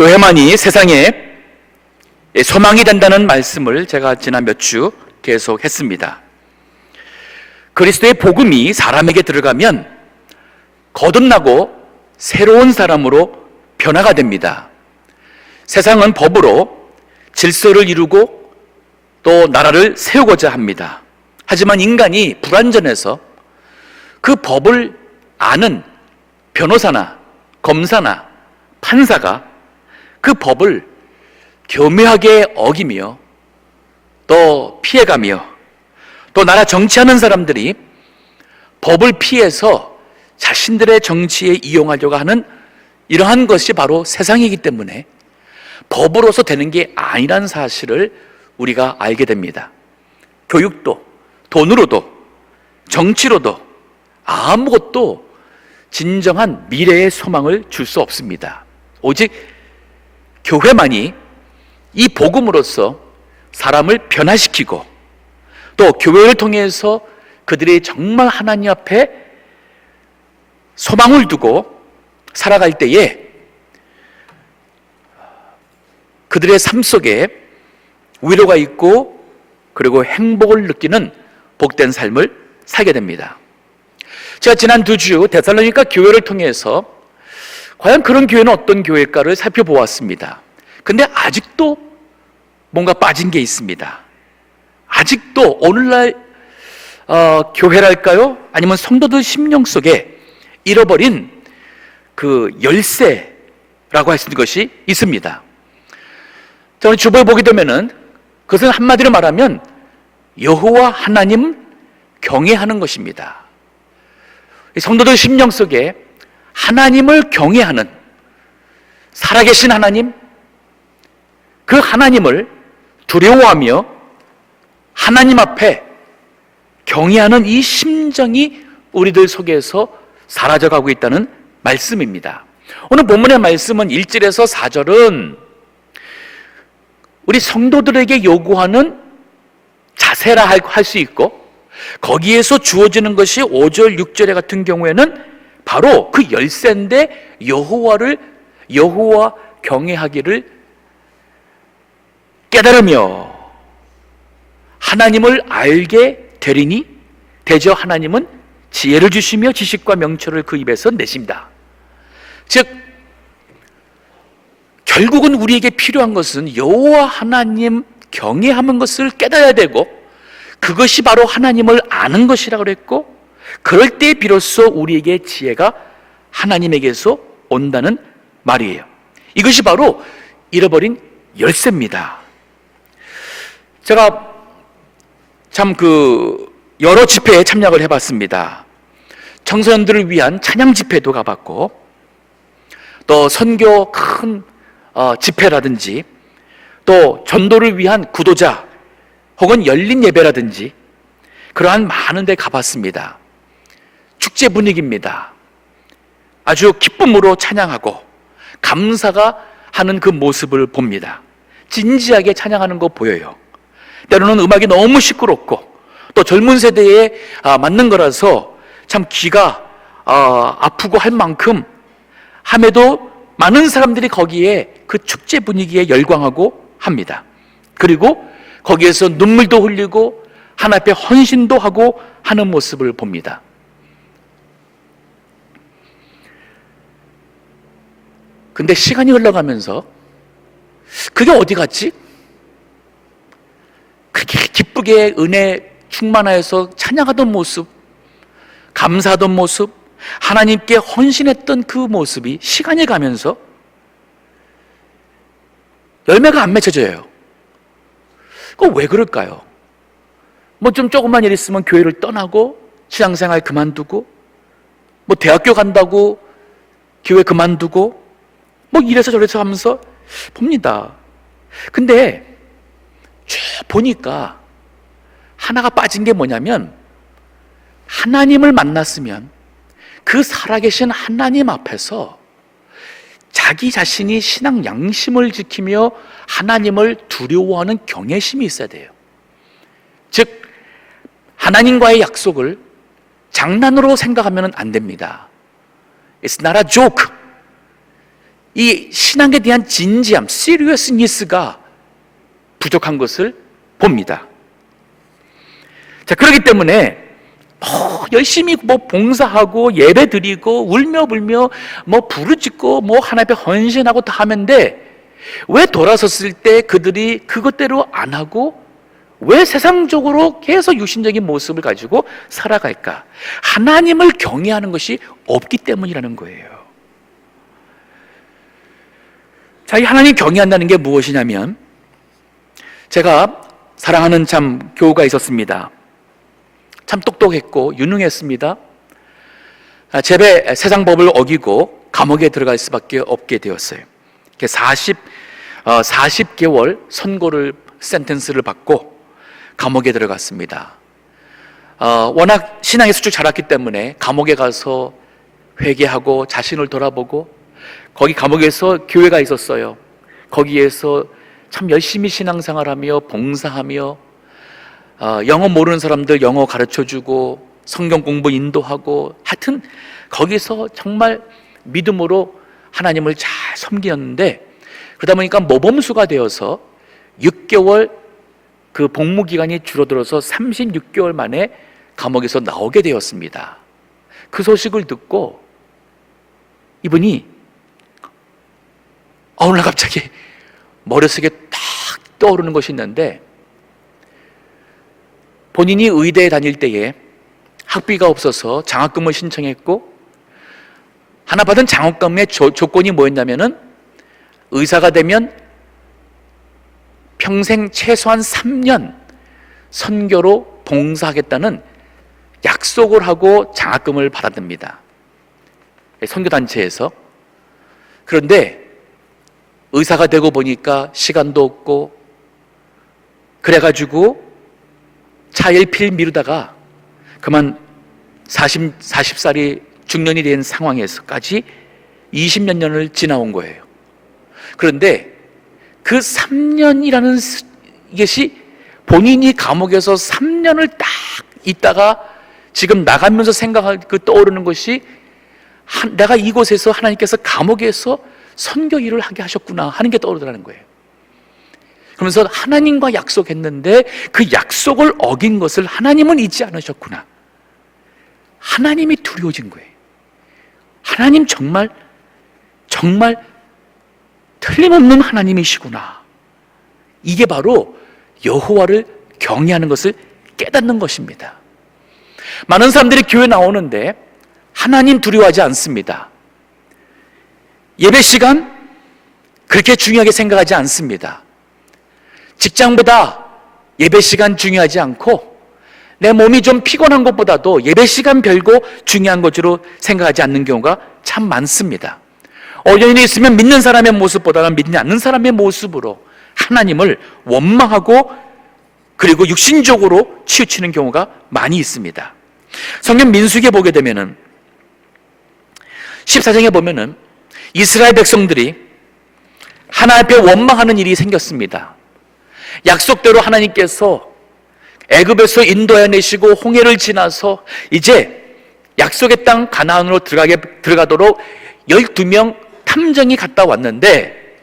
교회만이 세상에 소망이 된다는 말씀을 제가 지난 몇 주 계속 했습니다. 그리스도의 복음이 사람에게 들어가면 거듭나고 새로운 사람으로 변화가 됩니다. 세상은 법으로 질서를 이루고 또 나라를 세우고자 합니다. 하지만 인간이 불완전해서 그 법을 아는 변호사나 검사나 판사가 그 법을 교묘하게 어기며 또 피해가며 또 나라 정치하는 사람들이 법을 피해서 자신들의 정치에 이용하려고 하는 이러한 것이 바로 세상이기 때문에 법으로서 되는 게 아니라는 사실을 우리가 알게 됩니다. 교육도 돈으로도 정치로도 아무것도 진정한 미래의 소망을 줄 수 없습니다. 오직 교회만이 이 복음으로써 사람을 변화시키고 또 교회를 통해서 그들이 정말 하나님 앞에 소망을 두고 살아갈 때에 그들의 삶 속에 위로가 있고 그리고 행복을 느끼는 복된 삶을 살게 됩니다. 제가 지난 2주 데살로니가 교회를 통해서 과연 그런 교회는 어떤 교회일까를 살펴보았습니다. 근데 아직도 뭔가 빠진 게 있습니다. 아직도 오늘날 교회랄까요? 아니면 성도들 심령 속에 잃어버린 그 열쇠라고 할 수 있는 것이 있습니다. 저는 주보에 보게 되면은 그것은 한마디로 말하면 여호와 하나님 경외하는 것입니다. 성도들 심령 속에 하나님을 경외하는 살아계신 하나님, 그 하나님을 두려워하며 하나님 앞에 경외하는 이 심정이 우리들 속에서 사라져가고 있다는 말씀입니다. 오늘 본문의 말씀은 1절에서 4절은 우리 성도들에게 요구하는 자세라 할 수 있고 거기에서 주어지는 것이 5절, 6절에 같은 경우에는 바로 그 열쇠인데 여호와 경외하기를 깨달으며 하나님을 알게 되리니 대저 하나님은 지혜를 주시며 지식과 명철을 그 입에서 내십니다. 즉 결국은 우리에게 필요한 것은 여호와 하나님 경외하는 것을 깨달아야 되고 그것이 바로 하나님을 아는 것이라고 그랬고 그럴 때 비로소 우리에게 지혜가 하나님에게서 온다는 말이에요. 이것이 바로 잃어버린 열쇠입니다. 제가 참 여러 집회에 참여를 해봤습니다. 청소년들을 위한 찬양 집회도 가봤고 또 선교 큰 집회라든지 또 전도를 위한 구도자 혹은 열린 예배라든지 그러한 많은 데 가봤습니다. 축제 분위기입니다. 아주 기쁨으로 찬양하고 감사가 하는 그 모습을 봅니다. 진지하게 찬양하는 거 보여요. 때로는 음악이 너무 시끄럽고 또 젊은 세대에 맞는 거라서 참 귀가 아프고 할 만큼 함에도 많은 사람들이 거기에 그 축제 분위기에 열광하고 합니다. 그리고 거기에서 눈물도 흘리고 하나님 앞에 헌신도 하고 하는 모습을 봅니다. 근데 시간이 흘러가면서 그게 어디 갔지? 그렇게 기쁘게 은혜 충만하여서 찬양하던 모습, 감사하던 모습, 하나님께 헌신했던 그 모습이 시간이 가면서 열매가 안 맺혀져요. 그거 왜 그럴까요? 좀 조금만 일 있으면 교회를 떠나고 신앙생활 그만두고 대학교 간다고 교회 그만두고 이래서 저래서 하면서 봅니다. 근데 쭉 보니까 하나가 빠진 게 뭐냐면 하나님을 만났으면 그 살아계신 하나님 앞에서 자기 자신이 신앙 양심을 지키며 하나님을 두려워하는 경외심이 있어야 돼요. 즉 하나님과의 약속을 장난으로 생각하면 안 됩니다. It's not a joke. 이 신앙에 대한 진지함, seriousness가 부족한 것을 봅니다. 자, 그렇기 때문에 열심히 봉사하고 예배 드리고 울며 불며 부르짖고 하나님 앞에 헌신하고 다 하는데, 왜 돌아섰을 때 그들이 그것대로 안 하고 왜 세상적으로 계속 육신적인 모습을 가지고 살아갈까? 하나님을 경외하는 것이 없기 때문이라는 거예요. 자, 이 하나님 경외한다는 게 무엇이냐면, 제가 사랑하는 참 교우가 있었습니다. 참 똑똑했고 유능했습니다. 제배 세상 법을 어기고 감옥에 들어갈 수밖에 없게 되었어요. 40개월 선고를 센텐스를 받고 감옥에 들어갔습니다. 워낙 신앙이 수축 자랐기 때문에 감옥에 가서 회개하고 자신을 돌아보고, 거기 감옥에서 교회가 있었어요. 거기에서 참 열심히 신앙생활하며 봉사하며 영어 모르는 사람들 영어 가르쳐주고 성경 공부 인도하고, 하여튼 거기서 정말 믿음으로 하나님을 잘 섬겼는데, 그러다 보니까 모범수가 되어서 6개월 그 복무기간이 줄어들어서 36개월 만에 감옥에서 나오게 되었습니다. 그 소식을 듣고 이분이 어느 날 갑자기 머릿속에 딱 떠오르는 것이 있는데, 본인이 의대에 다닐 때에 학비가 없어서 장학금을 신청했고, 하나 받은 장학금의 조건이 뭐였냐면은 의사가 되면 평생 최소한 3년 선교로 봉사하겠다는 약속을 하고 장학금을 받아듭니다. 선교단체에서. 그런데 의사가 되고 보니까 시간도 없고, 그래가지고 차일피일 미루다가 그만 40살이 중년이 된 상황에서까지 20몇 년을 지나온 거예요. 그런데 그 3년이라는 것이 본인이 감옥에서 3년을 딱 있다가 지금 나가면서 떠오르는 것이, 내가 이곳에서 하나님께서 감옥에서 선교 일을 하게 하셨구나 하는 게 떠오르더라는 거예요. 그러면서 하나님과 약속했는데 그 약속을 어긴 것을 하나님은 잊지 않으셨구나. 하나님이 두려워진 거예요. 하나님 정말 틀림없는 하나님이시구나. 이게 바로 여호와를 경외하는 것을 깨닫는 것입니다. 많은 사람들이 교회 나오는데 하나님 두려워하지 않습니다. 예배 시간 그렇게 중요하게 생각하지 않습니다. 직장보다 예배 시간 중요하지 않고, 내 몸이 좀 피곤한 것보다도 예배 시간 별거 중요한 것으로 생각하지 않는 경우가 참 많습니다. 어려움이 있으면 믿는 사람의 모습보다는 믿지 않는 사람의 모습으로 하나님을 원망하고, 그리고 육신적으로 치우치는 경우가 많이 있습니다. 성경 민수기에 보게 되면은 14장에 보면은 이스라엘 백성들이 하나님 앞에 원망하는 일이 생겼습니다. 약속대로 하나님께서 애굽에서 인도해내시고 홍해를 지나서 이제 약속의 땅 가나안으로 들어가도록 12명 탐정이 갔다 왔는데,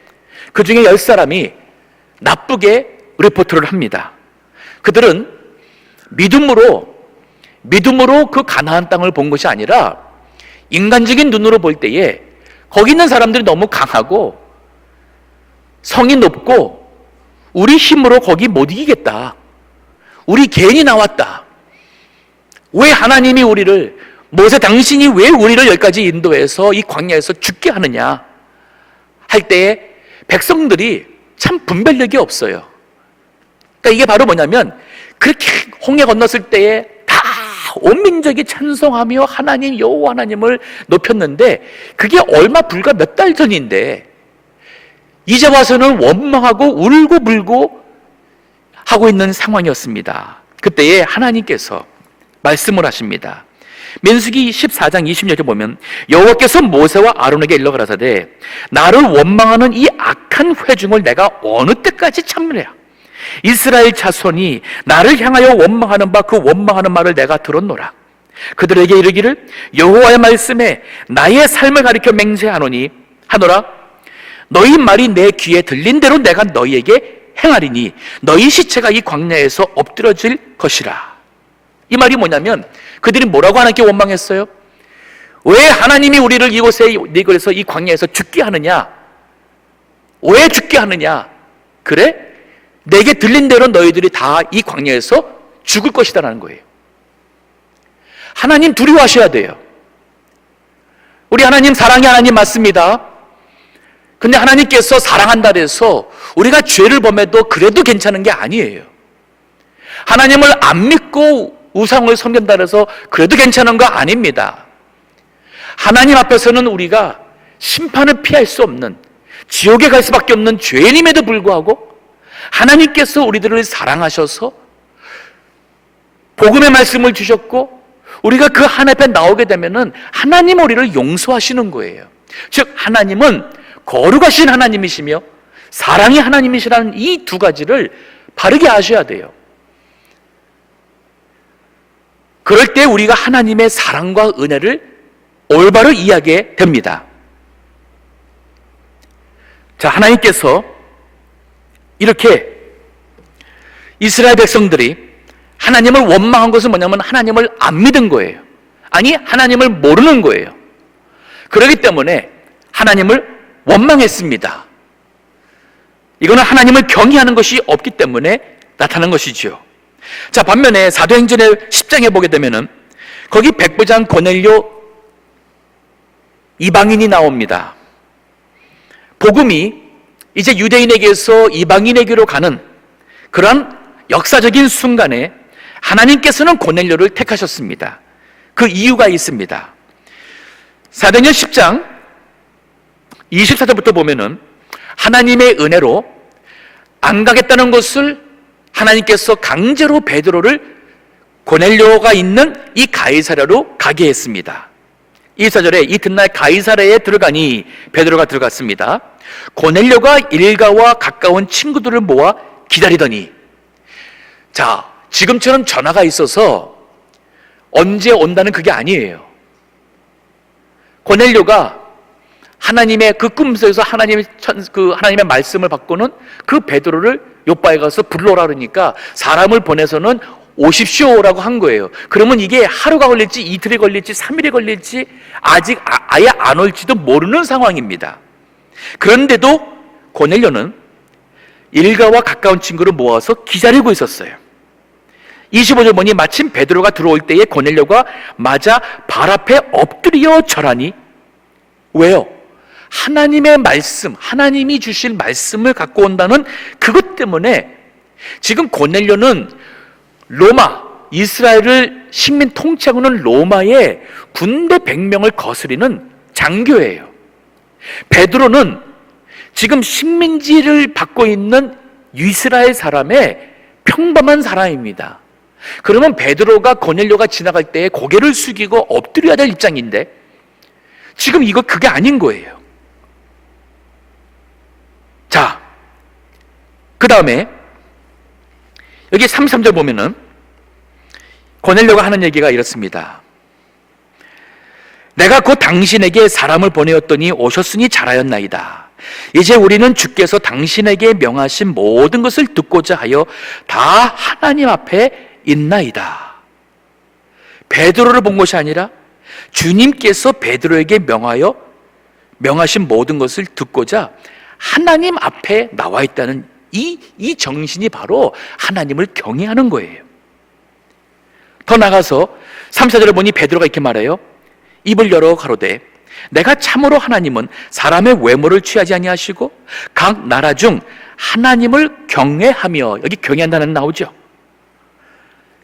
그 중에 10사람이 나쁘게 리포트를 합니다. 그들은 믿음으로 그 가나안 땅을 본 것이 아니라 인간적인 눈으로 볼 때에 거기 있는 사람들이 너무 강하고 성이 높고 우리 힘으로 거기 못 이기겠다. 우리 괜히 나왔다. 왜 하나님이 우리를, 모세 당신이 왜 우리를 여기까지 인도해서 이 광야에서 죽게 하느냐 할 때에 백성들이 참 분별력이 없어요. 그러니까 이게 바로 뭐냐면, 그렇게 홍해 건넜을 때에 다 온 민족이 찬송하며 하나님 여호와 하나님을 높였는데, 그게 얼마 불과 몇 달 전인데 이제 와서는 원망하고 울고 불고 하고 있는 상황이었습니다. 그때에 하나님께서 말씀을 하십니다. 민수기 14장 20절에 보면 여호와께서 모세와 아론에게 일러 가라사대, 나를 원망하는 이 악한 회중을 내가 어느 때까지 참으랴. 이스라엘 자손이 나를 향하여 원망하는 바 그 원망하는 말을 내가 들었노라. 그들에게 이르기를 여호와의 말씀에 나의 삶을 가리켜 맹세하노라. 너희 말이 내 귀에 들린 대로 내가 너희에게 행하리니 너희 시체가 이 광야에서 엎드러질 것이라. 이 말이 뭐냐면 그들이 뭐라고 하나님께 원망했어요? 왜 하나님이 우리를 이곳에서 이 광야에서 죽게 하느냐? 왜 죽게 하느냐? 그래? 내게 들린 대로 너희들이 다 이 광야에서 죽을 것이다라는 거예요. 하나님 두려워하셔야 돼요. 우리 하나님 사랑의 하나님 맞습니다. 근데 하나님께서 사랑한다 해서 우리가 죄를 범해도 그래도 괜찮은 게 아니에요. 하나님을 안 믿고 우상을 섬긴다 해서 그래도 괜찮은 거 아닙니다. 하나님 앞에서는 우리가 심판을 피할 수 없는, 지옥에 갈 수밖에 없는 죄인임에도 불구하고 하나님께서 우리들을 사랑하셔서 복음의 말씀을 주셨고 우리가 그 하나님 앞에 나오게 되면은 하나님 우리를 용서하시는 거예요. 즉 하나님은 거룩하신 하나님이시며 사랑의 하나님이시라는 이 두 가지를 바르게 아셔야 돼요. 그럴 때 우리가 하나님의 사랑과 은혜를 올바로 이해하게 됩니다. 자, 하나님께서 이렇게 이스라엘 백성들이 하나님을 원망한 것은 뭐냐면 하나님을 안 믿은 거예요. 아니, 하나님을 모르는 거예요. 그렇기 때문에 하나님을 원망했습니다. 이거는 하나님을 경외하는 것이 없기 때문에 나타난 것이죠. 자, 반면에 사도행전의 10장에 보게 되면은 거기 백부장 고넬료 이방인이 나옵니다. 복음이 이제 유대인에게서 이방인에게로 가는 그런 역사적인 순간에 하나님께서는 고넬료를 택하셨습니다. 그 이유가 있습니다. 사도행전 10장 24절부터 보면은 하나님의 은혜로 안 가겠다는 것을 하나님께서 강제로 베드로를 고넬료가 있는 이 가이사랴로 가게 했습니다. 24절에 이튿날 가이사랴에 들어가니 베드로가 들어갔습니다. 고넬료가 일가와 가까운 친구들을 모아 기다리더니, 자, 지금처럼 전화가 있어서 언제 온다는 그게 아니에요. 고넬료가 하나님의 그 꿈속에서 하나님의 말씀을 받고는 그 베드로를 요바에 가서 불러오라 그러니까 사람을 보내서는 오십시오라고 한 거예요. 그러면 이게 하루가 걸릴지 이틀이 걸릴지 3일이 걸릴지 아직 아예 안 올지도 모르는 상황입니다. 그런데도 고넬료는 일가와 가까운 친구를 모아서 기다리고 있었어요. 25절 보니 마침 베드로가 들어올 때에 고넬료가 맞아 발 앞에 엎드려 절하니, 왜요? 하나님의 말씀, 하나님이 주실 말씀을 갖고 온다는 그것 때문에 지금 고넬료는 로마, 이스라엘을 식민 통치하고 있는 로마의 군대 100명을 거스리는 장교예요. 베드로는 지금 식민지를 받고 있는 이스라엘 사람의 평범한 사람입니다. 그러면 베드로가 고넬료가 지나갈 때 고개를 숙이고 엎드려야 될 입장인데 지금 그게 아닌 거예요. 자, 그 다음에 여기 33절 보면은 고넬료가 하는 얘기가 이렇습니다. 내가 곧 당신에게 사람을 보내었더니 오셨으니 잘하였나이다. 이제 우리는 주께서 당신에게 명하신 모든 것을 듣고자 하여 다 하나님 앞에 있나이다. 베드로를 본 것이 아니라 주님께서 베드로에게 명하신 모든 것을 듣고자 하나님 앞에 나와 있다는 이 정신이 바로 하나님을 경외하는 거예요. 더 나가서 3, 4절에 보니 베드로가 이렇게 말해요. 입을 열어 가로되 내가 참으로 하나님은 사람의 외모를 취하지 아니하시고 각 나라 중 하나님을 경외하며, 여기 경외한다는 나오죠.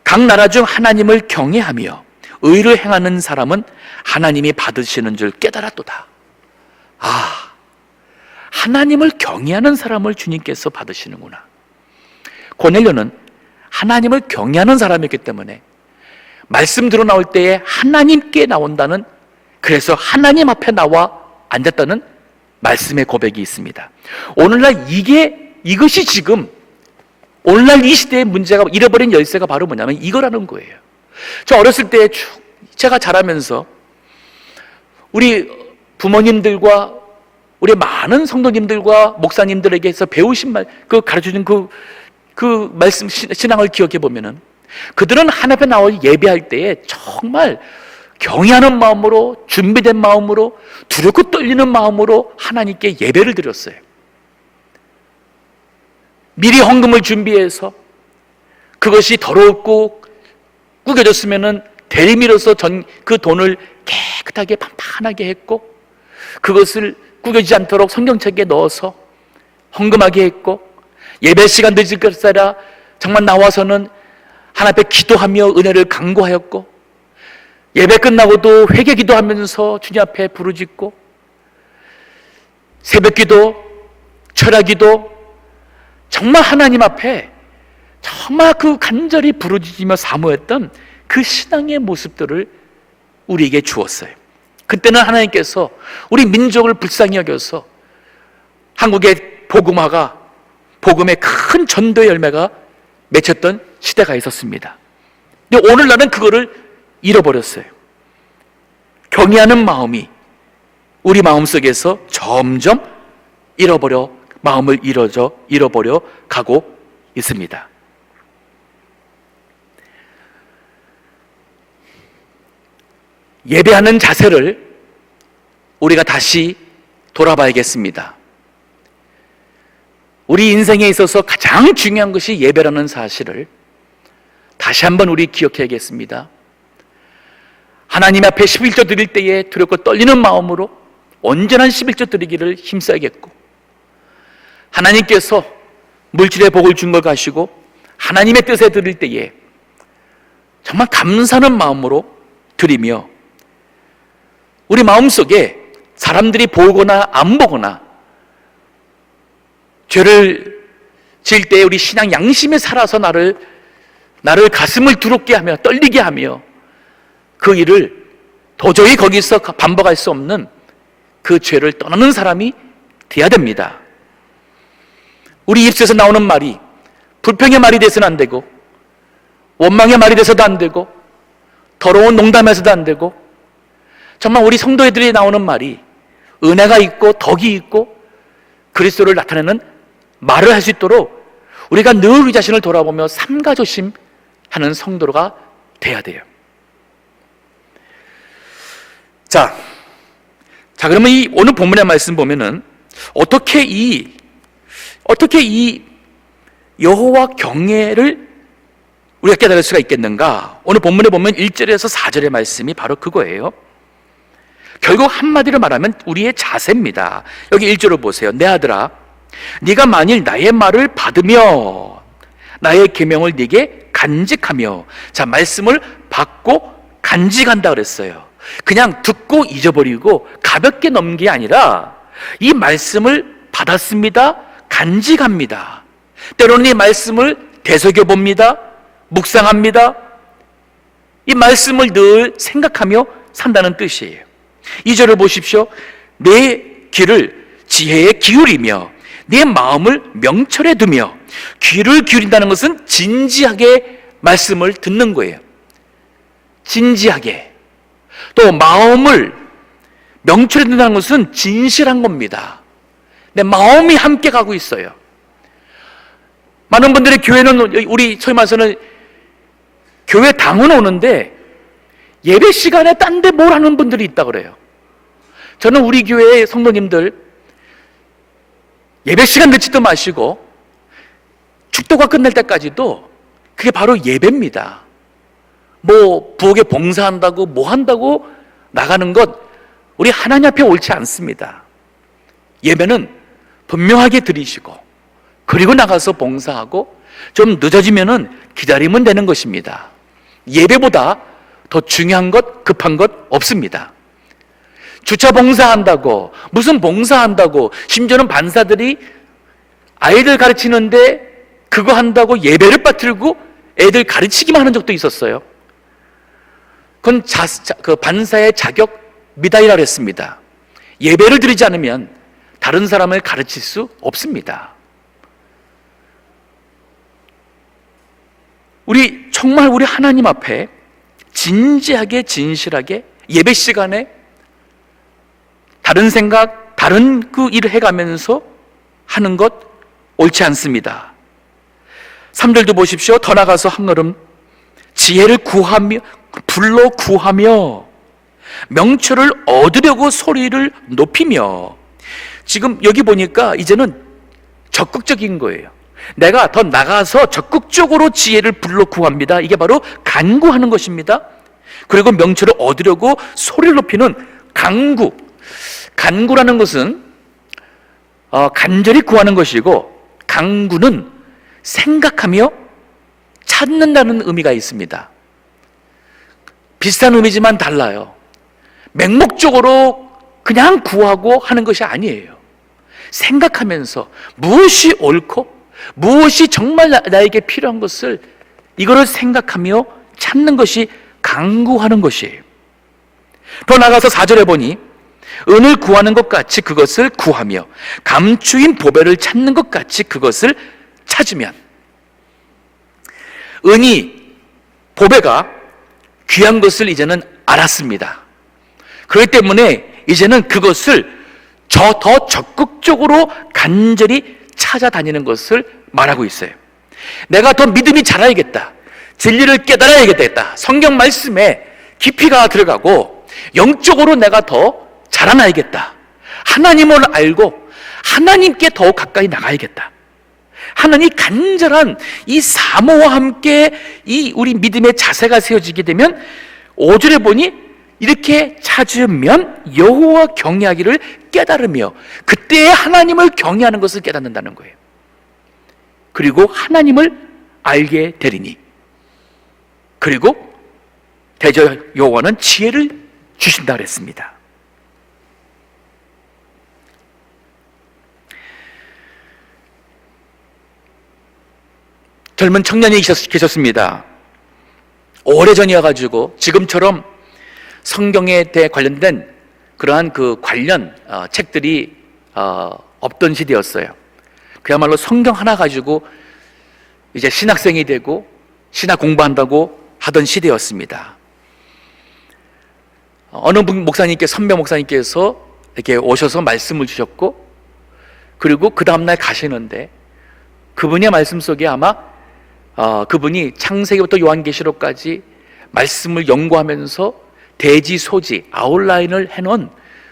각 나라 중 하나님을 경외하며 의를 행하는 사람은 하나님이 받으시는 줄 깨달았도다. 아, 하나님을 경외하는 사람을 주님께서 받으시는구나. 고넬료는 하나님을 경외하는 사람이었기 때문에 말씀 들어 나올 때에 하나님께 나온다는, 그래서 하나님 앞에 나와 앉았다는 말씀의 고백이 있습니다. 오늘날 이것이 지금 오늘날 이 시대의 문제가, 잃어버린 열쇠가 바로 뭐냐면 이거라는 거예요. 저 어렸을 때 제가 자라면서 우리 부모님들과 우리 많은 성도님들과 목사님들에게서 배우신 말, 그 가르쳐준 그 말씀, 신앙을 기억해 보면은 그들은 하나님 앞에 나와 예배할 때에 정말 경외하는 마음으로, 준비된 마음으로, 두렵고 떨리는 마음으로 하나님께 예배를 드렸어요. 미리 헌금을 준비해서 그것이 더럽고 구겨졌으면은 대리미로서 그 돈을 깨끗하게 판판하게 했고, 그것을 구겨지지 않도록 성경책에 넣어서 헌금하게 했고, 예배 시간 늦을 것이라 정말 나와서는 하나님 앞에 기도하며 은혜를 간구하였고, 예배 끝나고도 회개 기도하면서 주님 앞에 부르짖고, 새벽 기도, 철야 기도, 정말 하나님 앞에 정말 그 간절히 부르짖으며 사모했던 그 신앙의 모습들을 우리에게 주었어요. 그때는 하나님께서 우리 민족을 불쌍히 여겨서 한국의 복음화가, 복음의 큰 전도의 열매가 맺혔던 시대가 있었습니다. 근데 오늘날은 그거를 잃어버렸어요. 경외하는 마음이 우리 마음속에서 점점 마음을 잃어버려 가고 있습니다. 예배하는 자세를 우리가 다시 돌아봐야겠습니다. 우리 인생에 있어서 가장 중요한 것이 예배라는 사실을 다시 한번 우리 기억해야겠습니다. 하나님 앞에 11조 드릴 때에 두렵고 떨리는 마음으로 온전한 11조 드리기를 힘써야겠고, 하나님께서 물질의 복을 준 걸 가지고 하나님의 뜻에 드릴 때에 정말 감사하는 마음으로 드리며, 우리 마음속에 사람들이 보거나 안 보거나 죄를 지을 때 우리 신앙 양심에 살아서 나를 가슴을 두렵게 하며 떨리게 하며 그 일을 도저히 거기서 반복할 수 없는 그 죄를 떠나는 사람이 돼야 됩니다. 우리 입술에서 나오는 말이 불평의 말이 돼서는 안 되고, 원망의 말이 돼서도 안 되고, 더러운 농담에서도 안 되고, 정말 우리 성도들이 나오는 말이 은혜가 있고 덕이 있고 그리스도를 나타내는 말을 할 수 있도록 우리가 늘 우리 자신을 돌아보며 삼가조심하는 성도가 돼야 돼요. 자, 그러면 이 오늘 본문의 말씀 보면은 어떻게 이 여호와 경외를 우리가 깨달을 수가 있겠는가? 오늘 본문에 보면 1절에서 4절의 말씀이 바로 그거예요. 결국 한마디로 말하면 우리의 자세입니다. 여기 1절을 보세요. 내 아들아, 네가 만일 나의 말을 받으며 나의 계명을 네게 간직하며, 자, 말씀을 받고 간직한다 그랬어요. 그냥 듣고 잊어버리고 가볍게 넘긴 게 아니라 이 말씀을 받았습니다, 간직합니다. 때로는 이 말씀을 되새겨봅니다, 묵상합니다. 이 말씀을 늘 생각하며 산다는 뜻이에요. 2절을 보십시오. 내 귀를 지혜에 기울이며 내 마음을 명철에 두며. 귀를 기울인다는 것은 진지하게 말씀을 듣는 거예요. 진지하게. 또 마음을 명철에 둔다는 것은 진실한 겁니다. 내 마음이 함께 가고 있어요. 많은 분들이 교회는, 우리 소위 말해서는 교회 당은 오는데 예배 시간에 딴 데 뭘 하는 분들이 있다 그래요. 저는 우리 교회의 성도님들 예배 시간 늦지도 마시고 축도가 끝날 때까지도 그게 바로 예배입니다. 뭐 부엌에 봉사한다고 뭐 한다고 나가는 것, 우리 하나님 앞에 옳지 않습니다. 예배는 분명하게 드리시고 그리고 나가서 봉사하고 좀 늦어지면은 기다리면 되는 것입니다. 예배보다 더 중요한 것, 급한 것 없습니다. 주차 봉사한다고, 무슨 봉사한다고, 심지어는 반사들이 아이들 가르치는데 그거 한다고 예배를 빠뜨리고 애들 가르치기만 하는 적도 있었어요. 그건 그 반사의 자격 미달이라고 했습니다. 예배를 드리지 않으면 다른 사람을 가르칠 수 없습니다. 정말 우리 하나님 앞에 진지하게 진실하게 예배 시간에 다른 생각, 다른 그 일을 해가면서 하는 것 옳지 않습니다. 3절도 보십시오. 더 나가서 한 걸음 지혜를 구하며 불러 구하며 명철을 얻으려고 소리를 높이며. 지금 여기 보니까 이제는 적극적인 거예요. 내가 더 나가서 적극적으로 지혜를 불러 구합니다. 이게 바로 간구하는 것입니다. 그리고 명철을 얻으려고 소리를 높이는 간구. 간구라는 것은 간절히 구하는 것이고, 간구는 생각하며 찾는다는 의미가 있습니다. 비슷한 의미지만 달라요. 맹목적으로 그냥 구하고 하는 것이 아니에요. 생각하면서 무엇이 옳고 무엇이 정말 나에게 필요한 것을 이거를 생각하며 찾는 것이 간구하는 것이에요. 더 나아가서 4절에 보니 은을 구하는 것 같이 그것을 구하며 감추인 보배를 찾는 것 같이 그것을 찾으면. 은이, 보배가 귀한 것을 이제는 알았습니다. 그렇기 때문에 이제는 그것을 더 적극적으로 간절히 찾아다니는 것을 말하고 있어요. 내가 더 믿음이 자라야겠다, 진리를 깨달아야겠다, 성경 말씀에 깊이가 들어가고 영적으로 내가 더 자라나야겠다, 하나님을 알고 하나님께 더 가까이 나가야겠다 하는 이 간절한 이 사모와 함께 이 우리 믿음의 자세가 세워지게 되면 5절에 보니 이렇게 찾으면 여호와 경외하기를 깨달으며, 그때에 하나님을 경외하는 것을 깨닫는다는 거예요. 그리고 하나님을 알게 되리니, 그리고 대저 여호와는 지혜를 주신다 그랬습니다. 젊은 청년이 계셨습니다. 오래전이어가지고 지금처럼 성경에 대해 관련된 그러한 그 관련 책들이 없던 시대였어요. 그야말로 성경 하나 가지고 이제 신학생이 되고 신학 공부한다고 하던 시대였습니다. 어느 목사님께, 선배 목사님께서 이렇게 오셔서 말씀을 주셨고, 그리고 그 다음날 가시는데 그분의 말씀 속에 아마 그분이 창세기부터 요한계시록까지 말씀을 연구하면서 대지소지, 아웃라인을 해놓은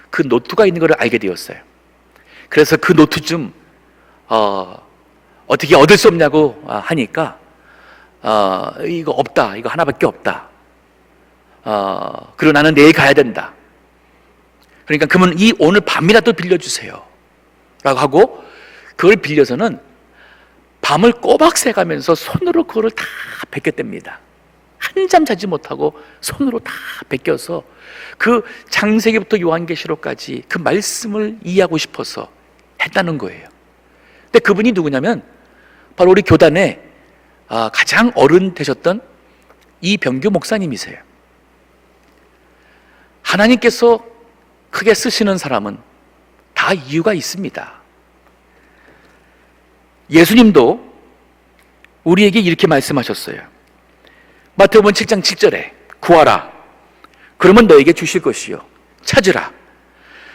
그 노트가 있는 것을 알게 되었어요. 그래서 그 노트 좀 어떻게 얻을 수 없냐고 하니까 이거 없다, 이거 하나밖에 없다, 그리고 나는 내일 가야 된다. 그러니까 그러면 이 오늘 밤이라도 빌려주세요 라고 하고, 그걸 빌려서는 밤을 꼬박 새가면서 손으로 그거를 다 베꼈답니다. 한잠 자지 못하고 손으로 다 베껴서 그 창세기부터 요한계시록까지 그 말씀을 이해하고 싶어서 했다는 거예요. 근데 그분이 누구냐면 바로 우리 교단의 가장 어른 되셨던 이병규 목사님이세요. 하나님께서 크게 쓰시는 사람은 다 이유가 있습니다. 예수님도 우리에게 이렇게 말씀하셨어요. 마태복음 7장 7절에 구하라, 그러면 너에게 주실 것이요, 찾으라,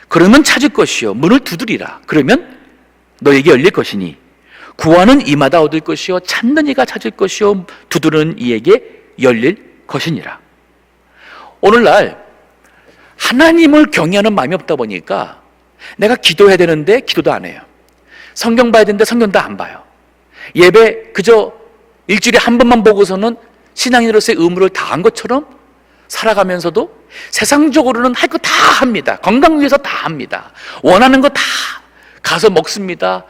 그러면 찾을 것이요, 문을 두드리라, 그러면 너에게 열릴 것이니 구하는 이마다 얻을 것이요, 찾는 이가 찾을 것이요, 두드리는 이에게 열릴 것이니라. 오늘날 하나님을 경외하는 마음이 없다 보니까 내가 기도해야 되는데 기도도 안 해요. 성경 봐야 되는데 성경도 안 봐요. 예배 그저 일주일에 한 번만 보고서는 신앙인으로서의 의무를 다한 것처럼 살아가면서도 세상적으로는 할 거 다 합니다. 건강 위해서 다 합니다. 원하는 거 다 가서 먹습니다.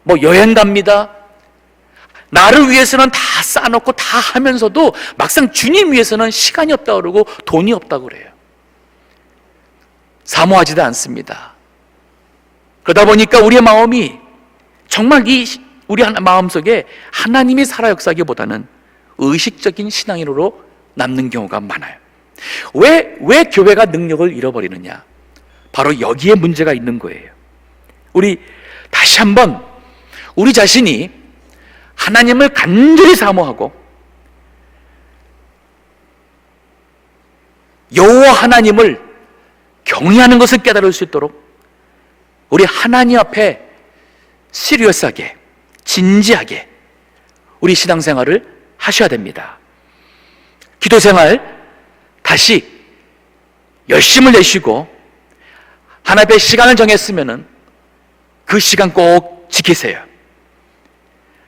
뭐 여행 갑니다. 나를 위해서는 다 쌓아놓고 다 하면서도 막상 주님 위해서는 시간이 없다고 그러고 돈이 없다고 그래요. 사모하지도 않습니다. 그러다 보니까 우리의 마음이 정말 우리 마음속에 하나님이 살아 역사하기보다는 의식적인 신앙인으로 남는 경우가 많아요. 왜 교회가 능력을 잃어버리느냐? 바로 여기에 문제가 있는 거예요. 우리 다시 한번 우리 자신이 하나님을 간절히 사모하고 여호와 하나님을 경외하는 것을 깨달을 수 있도록 우리 하나님 앞에 시리어스하게, 진지하게 우리 신앙생활을 하셔야 됩니다. 기도생활 다시 열심을 내시고 하나님 앞에 시간을 정했으면 그 시간 꼭 지키세요.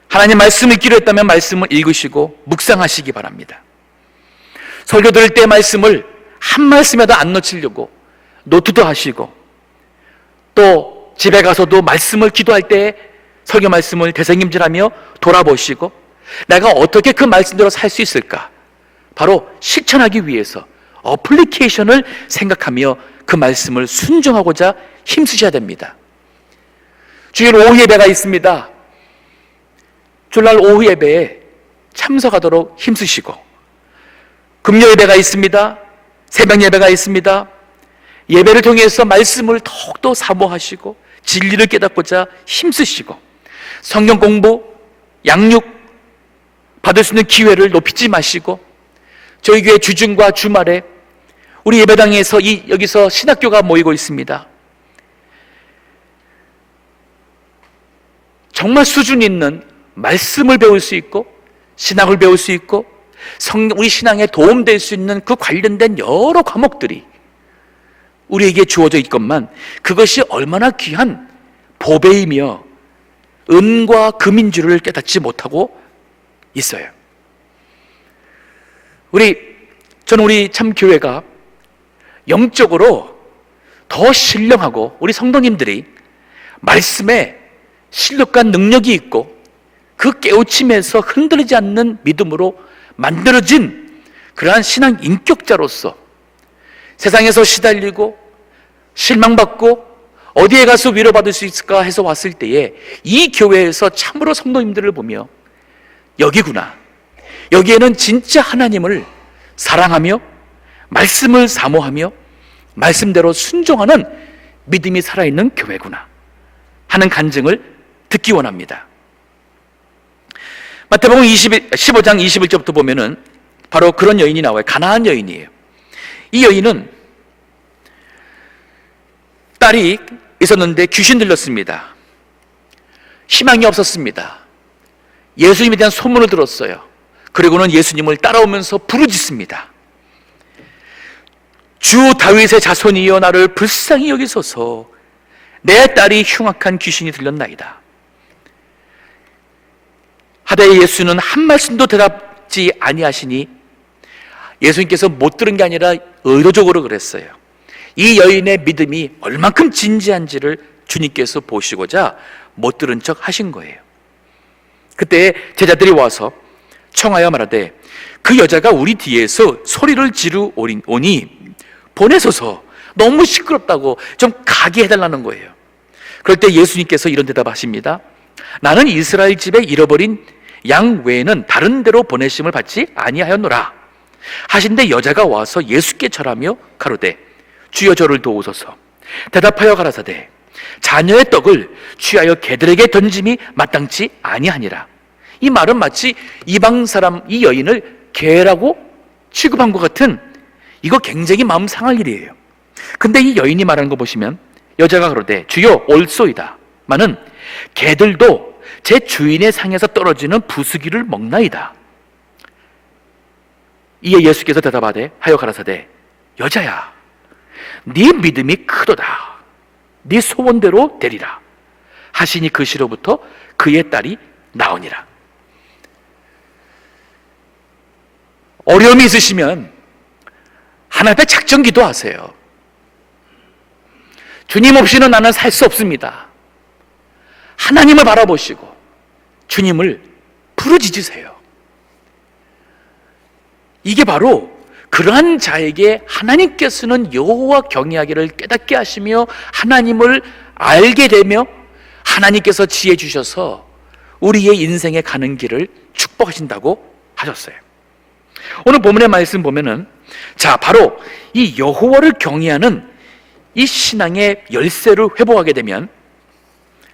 하나님 말씀을 읽기로 했다면 말씀을 읽으시고 묵상하시기 바랍니다. 설교 들을 때 말씀을 한 말씀에도 안 놓치려고 노트도 하시고, 또 집에 가서도 말씀을 기도할 때 설교 말씀을 되새김질하며 돌아보시고 내가 어떻게 그 말씀대로 살 수 있을까, 바로 실천하기 위해서 어플리케이션을 생각하며 그 말씀을 순종하고자 힘쓰셔야 됩니다. 주일 오후 예배가 있습니다. 주일날 오후 예배에 참석하도록 힘쓰시고, 금요 예배가 있습니다. 새벽 예배가 있습니다. 예배를 통해서 말씀을 더욱더 사모하시고 진리를 깨닫고자 힘쓰시고, 성경 공부, 양육 받을 수 있는 기회를 놓치지 마시고, 저희 교회 주중과 주말에 우리 예배당에서 여기서 신학교가 모이고 있습니다. 정말 수준 있는 말씀을 배울 수 있고 신학을 배울 수 있고 우리 신앙에 도움될 수 있는 그 관련된 여러 과목들이 우리에게 주어져 있건만, 그것이 얼마나 귀한 보배이며 은과 금인 줄을 깨닫지 못하고 있어요. 저는 우리 참 교회가 영적으로 더 신령하고 우리 성도님들이 말씀에 실력과 능력이 있고 그 깨우침에서 흔들리지 않는 믿음으로 만들어진 그러한 신앙 인격자로서 세상에서 시달리고 실망받고 어디에 가서 위로받을 수 있을까 해서 왔을 때에 이 교회에서 참으로 성도님들을 보며 여기구나, 여기에는 진짜 하나님을 사랑하며 말씀을 사모하며 말씀대로 순종하는 믿음이 살아있는 교회구나 하는 간증을 듣기 원합니다. 마태복음 15장 21절부터 보면은 바로 그런 여인이 나와요. 가나안 여인이에요. 이 여인은 딸이 있었는데 귀신 들렸습니다. 희망이 없었습니다. 예수님에 대한 소문을 들었어요. 그리고는 예수님을 따라오면서 부르짖습니다. 주 다윗의 자손이여 나를 불쌍히 여기소서, 내 딸이 흉악한 귀신이 들렸나이다. 하되 예수는 한 말씀도 대답지 아니하시니, 예수님께서 못 들은 게 아니라 의도적으로 그랬어요. 이 여인의 믿음이 얼만큼 진지한지를 주님께서 보시고자 못 들은 척 하신 거예요. 그때 제자들이 와서 청하여 말하되 그 여자가 우리 뒤에서 소리를 지르오니 보내소서, 너무 시끄럽다고 좀 가게 해달라는 거예요. 그럴 때 예수님께서 이런 대답하십니다. 나는 이스라엘 집에 잃어버린 양 외에는 다른 데로 보내심을 받지 아니하였노라 하신데, 여자가 와서 예수께 절하며 가로되 주여 저를 도우소서. 대답하여 가라사대 자녀의 떡을 취하여 개들에게 던짐이 마땅치 아니하니라. 이 말은 마치 이방 사람 이 여인을 개라고 취급한 것 같은, 이거 굉장히 마음 상할 일이에요. 근데 이 여인이 말하는 거 보시면, 여자가 그러되 주여 옳소이다 마는 개들도 제 주인의 상에서 떨어지는 부스기를 먹나이다. 이에 예수께서 대답하되 하여 가라사대 여자야, 네 믿음이 크도다, 네 소원대로 되리라 하시니 그 시로부터 그의 딸이 나오니라. 어려움이 있으시면 하나님 앞에 작정 기도하세요. 주님 없이는 나는 살 수 없습니다. 하나님을 바라보시고 주님을 부르짖으세요. 이게 바로 그러한 자에게 하나님께서는 여호와 경외하기를 깨닫게 하시며 하나님을 알게 되며 하나님께서 지혜 주셔서 우리의 인생에 가는 길을 축복하신다고 하셨어요. 오늘 본문의 말씀 보면은, 자, 바로 이 여호와를 경외하는 이 신앙의 열쇠를 회복하게 되면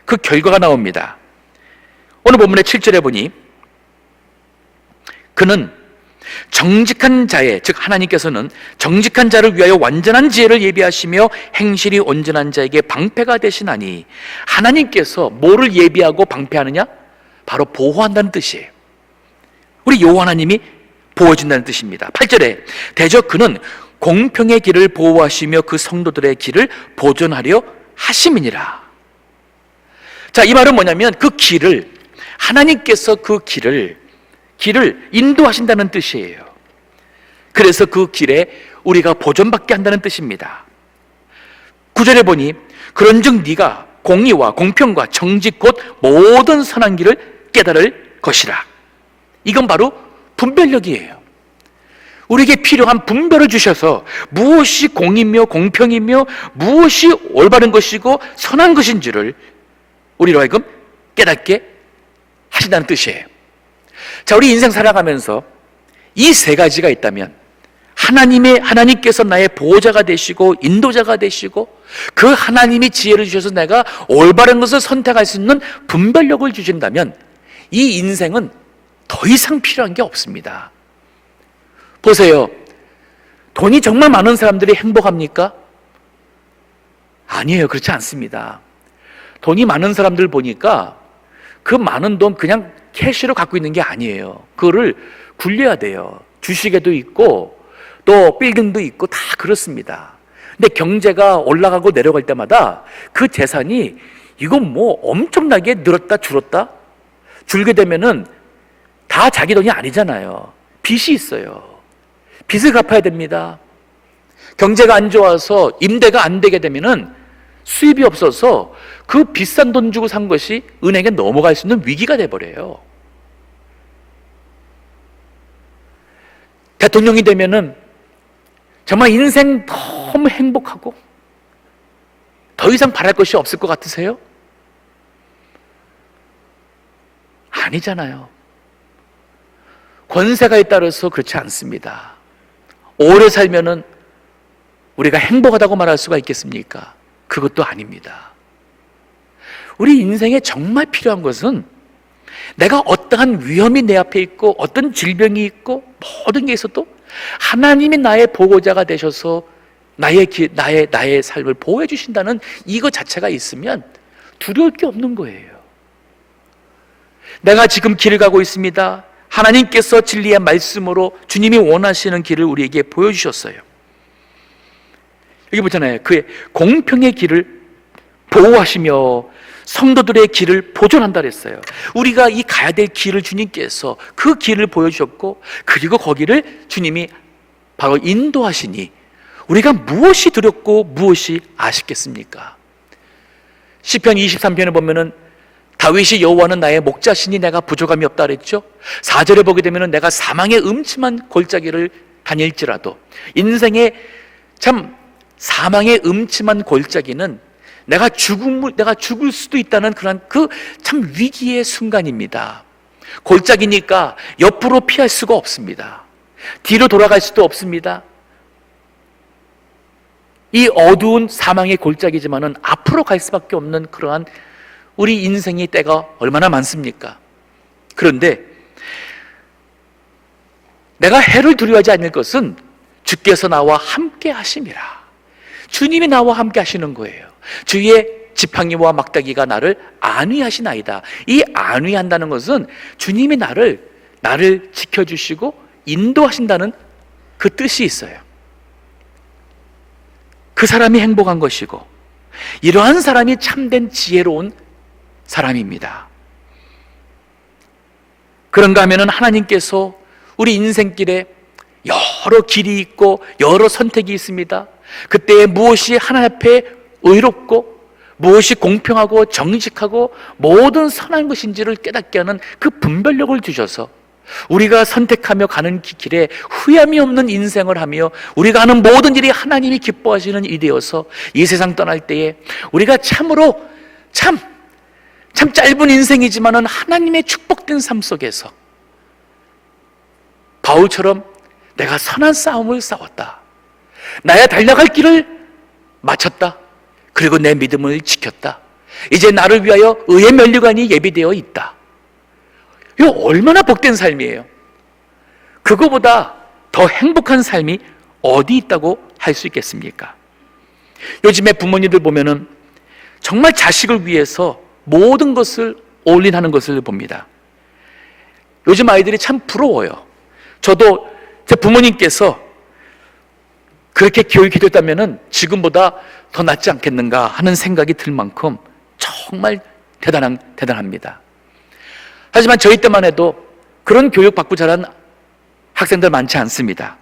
그 결과가 나옵니다. 오늘 본문의 7절에 보니 그는 정직한 자의, 즉 하나님께서는 정직한 자를 위하여 완전한 지혜를 예비하시며 행실이 온전한 자에게 방패가 되시나니, 하나님께서 뭐를 예비하고 방패하느냐? 바로 보호한다는 뜻이에요. 우리 여호와 하나님이 보호해준다는 뜻입니다. 8절에 대저 그는 공평의 길을 보호하시며 그 성도들의 길을 보존하려 하심이니라. 자, 이 말은 뭐냐면 그 길을, 하나님께서 그 길을 인도하신다는 뜻이에요. 그래서 그 길에 우리가 보존받게 한다는 뜻입니다. 9절에 보니 그런즉 네가 공의와 공평과 정직 곧 모든 선한 길을 깨달을 것이라. 이건 바로 분별력이에요. 우리에게 필요한 분별을 주셔서 무엇이 공이며 공평이며 무엇이 올바른 것이고 선한 것인지를 우리로 하여금 깨닫게 하신다는 뜻이에요. 자, 우리 인생 살아가면서 이 세 가지가 있다면 하나님께서 나의 보호자가 되시고 인도자가 되시고 그 하나님이 지혜를 주셔서 내가 올바른 것을 선택할 수 있는 분별력을 주신다면 이 인생은 더 이상 필요한 게 없습니다. 보세요. 돈이 정말 많은 사람들이 행복합니까? 아니에요. 그렇지 않습니다. 돈이 많은 사람들 보니까 그 많은 돈 그냥 캐시로 갖고 있는 게 아니에요. 그거를 굴려야 돼요. 주식에도 있고 또 빌딩도 있고 다 그렇습니다. 근데 경제가 올라가고 내려갈 때마다 그 재산이 이건 뭐 엄청나게 늘었다 줄었다? 줄게 되면은 다 자기 돈이 아니잖아요. 빚이 있어요. 빚을 갚아야 됩니다. 경제가 안 좋아서 임대가 안 되게 되면은 수입이 없어서 그 비싼 돈 주고 산 것이 은행에 넘어갈 수 있는 위기가 돼버려요. 대통령이 되면은 정말 인생 너무 행복하고 더 이상 바랄 것이 없을 것 같으세요? 아니잖아요. 권세가에 따라서 그렇지 않습니다. 오래 살면은 우리가 행복하다고 말할 수가 있겠습니까? 그것도 아닙니다. 우리 인생에 정말 필요한 것은 내가 어떠한 위험이 내 앞에 있고 어떤 질병이 있고 모든 게 있어도 하나님이 나의 보호자가 되셔서 나의 삶을 보호해 주신다는 이거 자체가 있으면 두려울 게 없는 거예요. 내가 지금 길을 가고 있습니다. 하나님께서 진리의 말씀으로 주님이 원하시는 길을 우리에게 보여주셨어요. 여기 보잖아요. 그의 공평의 길을 보호하시며 성도들의 길을 보존한다 그랬어요. 우리가 이 가야 될 길을 주님께서 그 길을 보여주셨고 그리고 거기를 주님이 바로 인도하시니 우리가 무엇이 두렵고 무엇이 아쉽겠습니까? 시편 23편에 보면은 다윗이 여호와는 나의 목자시니 내가 부족함이 없다 그랬죠. 4절에 보게 되면은 내가 사망의 음침한 골짜기를 다닐지라도, 인생의 참 사망의 음침한 골짜기는 내가 죽을 수도 있다는 그런 그 참 위기의 순간입니다. 골짜기니까 옆으로 피할 수가 없습니다. 뒤로 돌아갈 수도 없습니다. 이 어두운 사망의 골짜기지만은 앞으로 갈 수밖에 없는 그러한 우리 인생의 때가 얼마나 많습니까? 그런데 내가 해를 두려워하지 않을 것은 주께서 나와 함께 하심이라. 주님이 나와 함께 하시는 거예요. 주의 지팡이와 막대기가 나를 안위하시나이다. 이 안위한다는 것은 주님이 나를 지켜주시고 인도하신다는 그 뜻이 있어요. 그 사람이 행복한 것이고 이러한 사람이 참된 지혜로운 사람입니다. 그런가 하면은 하나님께서 우리 인생길에 여러 길이 있고 여러 선택이 있습니다. 그때 무엇이 하나님 앞에 의롭고 무엇이 공평하고 정직하고 모든 선한 것인지를 깨닫게 하는 그 분별력을 주셔서 우리가 선택하며 가는 길에 후회함이 없는 인생을 하며 우리가 하는 모든 일이 하나님이 기뻐하시는 일이 되어서 이 세상 떠날 때에 우리가 참으로 참 짧은 인생이지만은 하나님의 축복된 삶 속에서 바울처럼 내가 선한 싸움을 싸웠다. 나의 달려갈 길을 마쳤다. 그리고 내 믿음을 지켰다. 이제 나를 위하여 의의 면류관이 예비되어 있다. 이거 얼마나 복된 삶이에요. 그거보다 더 행복한 삶이 어디 있다고 할 수 있겠습니까? 요즘에 부모님들 보면은 정말 자식을 위해서 모든 것을 올인하는 것을 봅니다. 요즘 아이들이 참 부러워요. 저도 제 부모님께서 그렇게 교육해줬다면은 지금보다 더 낫지 않겠는가 하는 생각이 들 만큼 정말 대단합니다. 하지만 저희 때만 해도 그런 교육 받고 자란 학생들 많지 않습니다.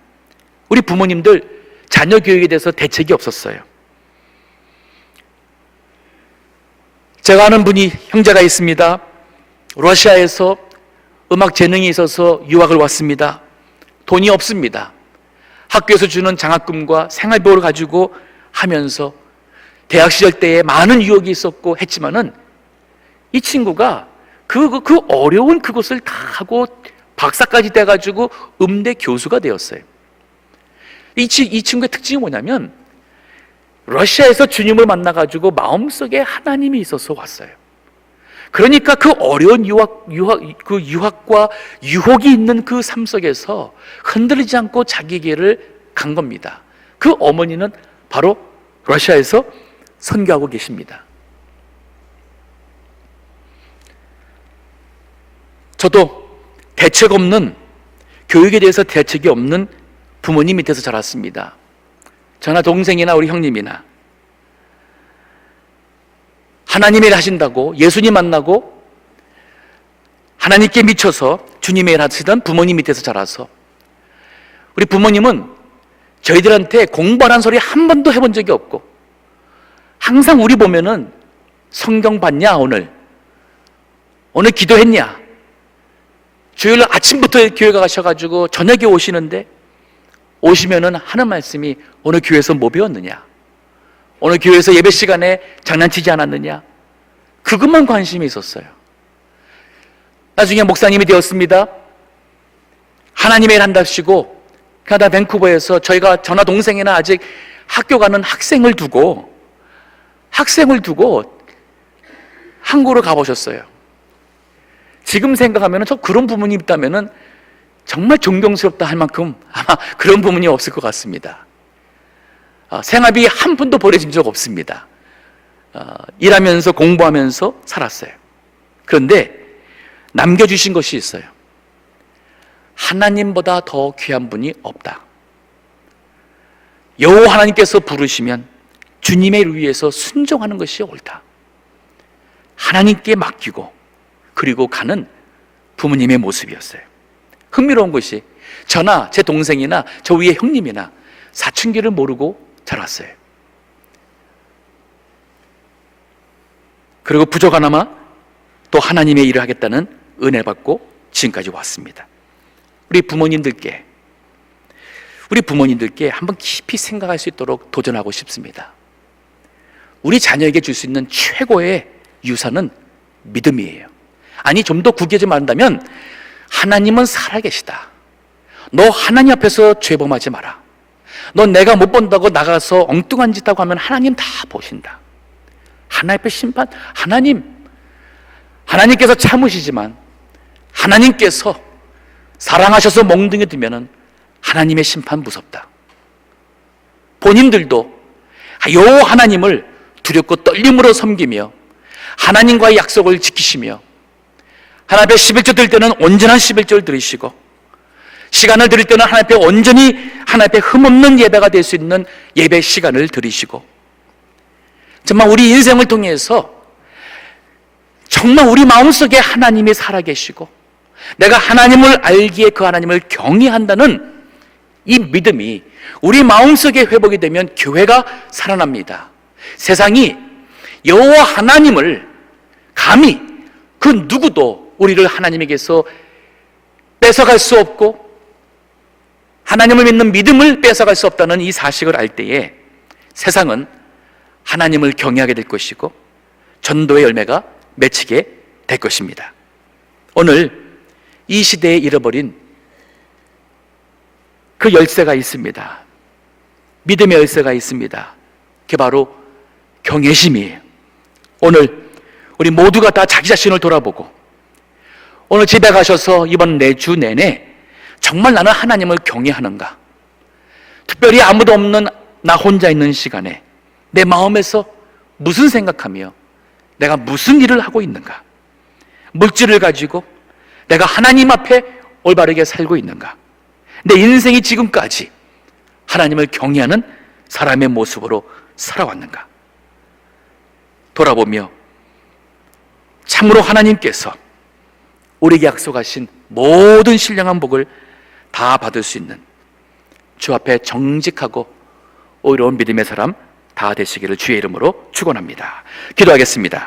우리 부모님들 자녀 교육에 대해서 대책이 없었어요. 제가 아는 분이 형제가 있습니다. 러시아에서 음악 재능이 있어서 유학을 왔습니다. 돈이 없습니다. 학교에서 주는 장학금과 생활비를 가지고 하면서 대학 시절 때에 많은 유혹이 있었고 했지만은 이 친구가 그 어려운 그것을 다 하고 박사까지 돼가지고 음대 교수가 되었어요. 이 친구의 특징이 뭐냐면 러시아에서 주님을 만나가지고 마음속에 하나님이 있어서 왔어요. 그러니까 그 어려운 유학과 유혹이 있는 그 삶 속에서 흔들리지 않고 자기 길을 간 겁니다. 그 어머니는 바로 러시아에서 선교하고 계십니다. 저도 대책 없는, 교육에 대해서 대책이 없는 부모님 밑에서 자랐습니다. 저나 동생이나 우리 형님이나 하나님의 일 하신다고 예수님 만나고 하나님께 미쳐서 주님의 일 하시던 부모님 밑에서 자라서 우리 부모님은 저희들한테 공부하라는 소리 한 번도 해본 적이 없고 항상 우리 보면은 성경 봤냐 오늘 기도했냐, 주일 아침부터 교회 가셔가지고 저녁에 오시는데 오시면은 하는 말씀이 오늘 교회에서 뭐 배웠느냐, 오늘 교회에서 예배 시간에 장난치지 않았느냐, 그것만 관심이 있었어요. 나중에 목사님이 되었습니다. 하나님의 일 한답시고 캐나다 밴쿠버에서 저나 동생이나 아직 학교 가는 학생을 두고 한국으로 가보셨어요. 지금 생각하면 저 그런 부모님 있다면 정말 존경스럽다 할 만큼 아마 그런 부모님이 없을 것 같습니다. 생활비 한 푼도 버려진 적 없습니다. 일하면서 공부하면서 살았어요. 그런데 남겨주신 것이 있어요. 하나님보다 더 귀한 분이 없다. 여호와 하나님께서 부르시면 주님의 일 위해서 순종하는 것이 옳다. 하나님께 맡기고 그리고 가는 부모님의 모습이었어요. 흥미로운 것이 저나 제 동생이나 저 위에 형님이나 사춘기를 모르고 자랐어요. 그리고 부족하나마 또 하나님의 일을 하겠다는 은혜 받고 지금까지 왔습니다. 우리 부모님들께 한번 깊이 생각할 수 있도록 도전하고 싶습니다. 우리 자녀에게 줄 수 있는 최고의 유산은 믿음이에요. 아니, 좀 더 구겨져 말한다면 하나님은 살아계시다. 너 하나님 앞에서 죄범하지 마라. 너 내가 못 본다고 나가서 엉뚱한 짓 하고 하면 하나님 다 보신다. 하나님 앞에 심판, 하나님께서 참으시지만 하나님께서 사랑하셔서 몽둥이 두면은 하나님의 심판 무섭다. 본인들도 요 하나님을 두렵고 떨림으로 섬기며 하나님과의 약속을 지키시며 하나님 앞에 11조 드릴 때는 온전한 11조를 드리시고 시간을 드릴 때는 하나님 앞에 온전히 하나님 앞에 흠없는 예배가 될 수 있는 예배 시간을 드리시고 정말 우리 인생을 통해서 정말 우리 마음속에 하나님이 살아계시고 내가 하나님을 알기에 그 하나님을 경외한다는 이 믿음이 우리 마음속에 회복이 되면 교회가 살아납니다. 세상이 여호와 하나님을 감히 그 누구도 우리를 하나님에게서 뺏어갈 수 없고 하나님을 믿는 믿음을 뺏어갈 수 없다는 이 사실을 알 때에 세상은 하나님을 경외하게 될 것이고 전도의 열매가 맺히게 될 것입니다. 오늘 이 시대에 잃어버린 그 열쇠가 있습니다. 믿음의 열쇠가 있습니다. 그게 바로 경외심이에요. 오늘 우리 모두가 다 자기 자신을 돌아보고 오늘 집에 가셔서 이번 주 내내 정말 나는 하나님을 경외하는가? 특별히 아무도 없는 나 혼자 있는 시간에 내 마음에서 무슨 생각하며 내가 무슨 일을 하고 있는가? 물질을 가지고 내가 하나님 앞에 올바르게 살고 있는가? 내 인생이 지금까지 하나님을 경외하는 사람의 모습으로 살아왔는가? 돌아보며 참으로 하나님께서 우리에게 약속하신 모든 신령한 복을 다 받을 수 있는 주 앞에 정직하고 의로운 믿음의 사람 다 되시기를 주의 이름으로 축원합니다. 기도하겠습니다.